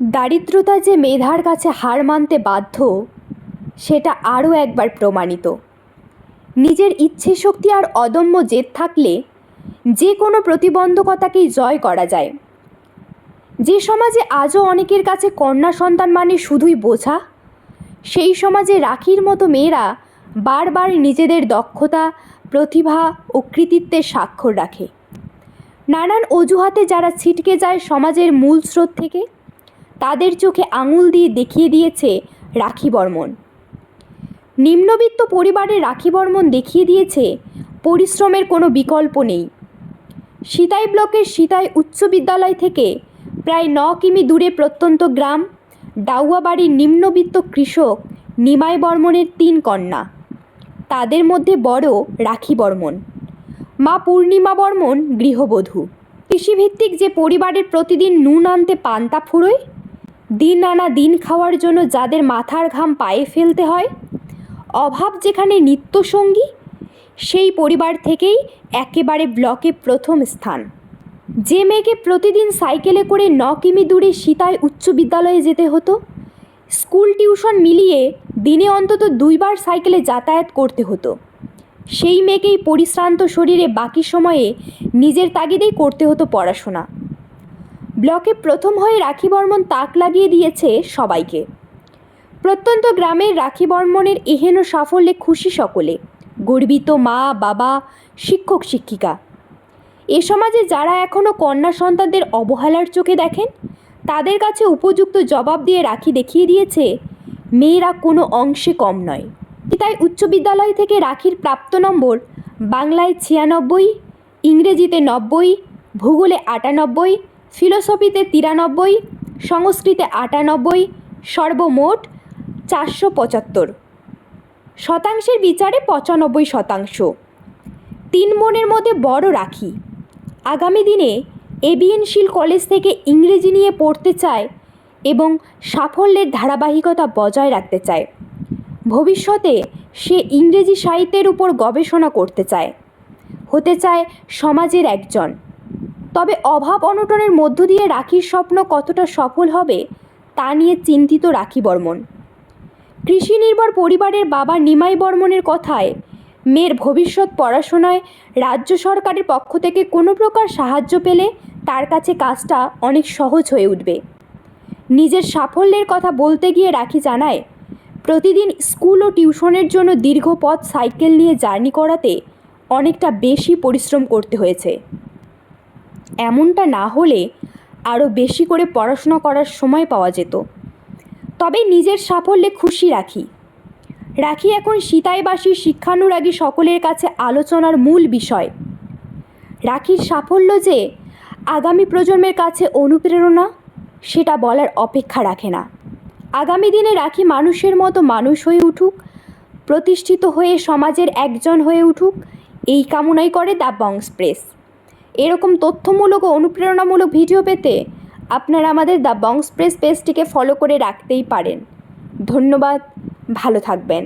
দারিদ্রতা যে মেধার কাছে হার মানতে বাধ্য সেটা আরও একবার প্রমাণিত। নিজের ইচ্ছে শক্তি আর অদম্য জেদ থাকলে যে কোনো প্রতিবন্ধকতাকেই জয় করা যায়। যে সমাজে আজও অনেকের কাছে কন্যা সন্তান মানে শুধুই বোঝা, সেই সমাজে রাখির মতো মেয়েরা বারবার নিজেদের দক্ষতা, প্রতিভা ও কৃতিত্বের স্বাক্ষর রাখে। নানান অজুহাতে যারা ছিটকে যায় সমাজের মূল স্রোত থেকে, তাদের চোখে আঙুল দিয়ে দেখিয়ে দিয়েছে রাখি বর্মন। নিম্নবিত্ত পরিবারের রাখি বর্মন দেখিয়ে দিয়েছে পরিশ্রমের কোনো বিকল্প নেই। সিতাই ব্লকের সিতাই উচ্চ বিদ্যালয় থেকে প্রায় 9 কিমি দূরে প্রত্যন্ত গ্রাম ডাউয়াবাড়ির নিম্নবিত্ত কৃষক নিমাই বর্মনের 3 কন্যা। তাদের মধ্যে বড় রাখি বর্মন, মা পূর্ণিমা বর্মন গৃহবধূ। কৃষিভিত্তিক যে পরিবারের প্রতিদিন নুন আনতে পান্তা ফুরোয়, দিন আনা দিন খাওয়ার জন্য যাদের মাথার ঘাম পায়ে ফেলতে হয়, অভাব যেখানে নিত্যসঙ্গী, সেই পরিবার থেকেই একেবারে ব্লকে প্রথম স্থান। যে মেয়েকে প্রতিদিন সাইকেলে করে 9 কিমি দূরে সিতাই উচ্চ বিদ্যালয়ে যেতে হতো, স্কুল টিউশন মিলিয়ে দিনে অন্তত 2 বার সাইকেলে যাতায়াত করতে হতো, সেই মেয়েকেই পরিশ্রান্ত শরীরে বাকি সময়ে নিজের তাগিদেই করতে হতো পড়াশোনা। ব্লকে প্রথম হয়ে রাখি বর্মন তাক লাগিয়ে দিয়েছে সবাইকে। প্রত্যন্ত গ্রামের রাখি বর্মনের এহেন সাফল্যে খুশি সকলে, গর্বিত মা বাবা, শিক্ষক শিক্ষিকা। এ সমাজে যারা এখনও কন্যা সন্তানদের অবহেলার চোখে দেখেন, তাদের কাছে উপযুক্ত জবাব দিয়ে রাখি দেখিয়ে দিয়েছে মেয়েরা কোনো অংশে কম নয়। তাই উচ্চ বিদ্যালয় থেকে রাখির প্রাপ্ত নম্বর বাংলায় 96, ইংরেজিতে 90, ভূগোলে 98, ফিলোসফিতে 93, সংস্কৃতে 98, সর্বমোট 475 শতাংশের বিচারে 95%। 3 বোনের মধ্যে বড় রাখি। আগামী দিনে এবিএন কলেজ থেকে ইংরেজি নিয়ে পড়তে চায় এবং সাফল্যের ধারাবাহিকতা বজায় রাখতে চায়। ভবিষ্যতে সে ইংরেজি সাহিত্যের উপর গবেষণা করতে চায়, হতে চায় সমাজের একজন। তবে অভাব অনটনের মধ্য দিয়ে রাখির স্বপ্ন কতটা সফল হবে তা নিয়ে চিন্তিত রাখি বর্মন। কৃষি নির্ভর পরিবারের বাবা নিমাই বর্মনের কথায়, মেয়ের ভবিষ্যৎ পড়াশোনায় রাজ্য সরকারের পক্ষ থেকে কোনো প্রকার সাহায্য পেলে তার কাছে কাজটা অনেক সহজ হয়ে উঠবে। নিজের সাফল্যের কথা বলতে গিয়ে রাখি জানায়, প্রতিদিন স্কুল ও টিউশনের জন্য দীর্ঘ পথ সাইকেল নিয়ে জার্নি করাতে অনেকটা বেশি পরিশ্রম করতে হয়েছে। এমনটা না হলে আরও বেশি করে পড়াশোনা করার সময় পাওয়া যেত। তবে নিজের সাফল্যে খুশি রাখি। রাখি এখন সিতাইবাসীর শিক্ষানুরাগী সকলের কাছে আলোচনার মূল বিষয়। রাখির সাফল্য যে আগামী প্রজন্মের কাছে অনুপ্রেরণা, সেটা বলার অপেক্ষা রাখে না। আগামী দিনে রাখি মানুষের মতো মানুষ হয়ে উঠুক, প্রতিষ্ঠিত হয়ে সমাজের একজন হয়ে উঠুক, এই কামনাই করে দ্য বংশ প্রেস। এরকম তথ্যমূলক ও অনুপ্রেরণামূলক ভিডিও পেতে আপনারা আমাদের দ্য বংশ প্রেস পেজটিকে ফলো করে রাখতেই পারেন। ধন্যবাদ, ভালো থাকবেন।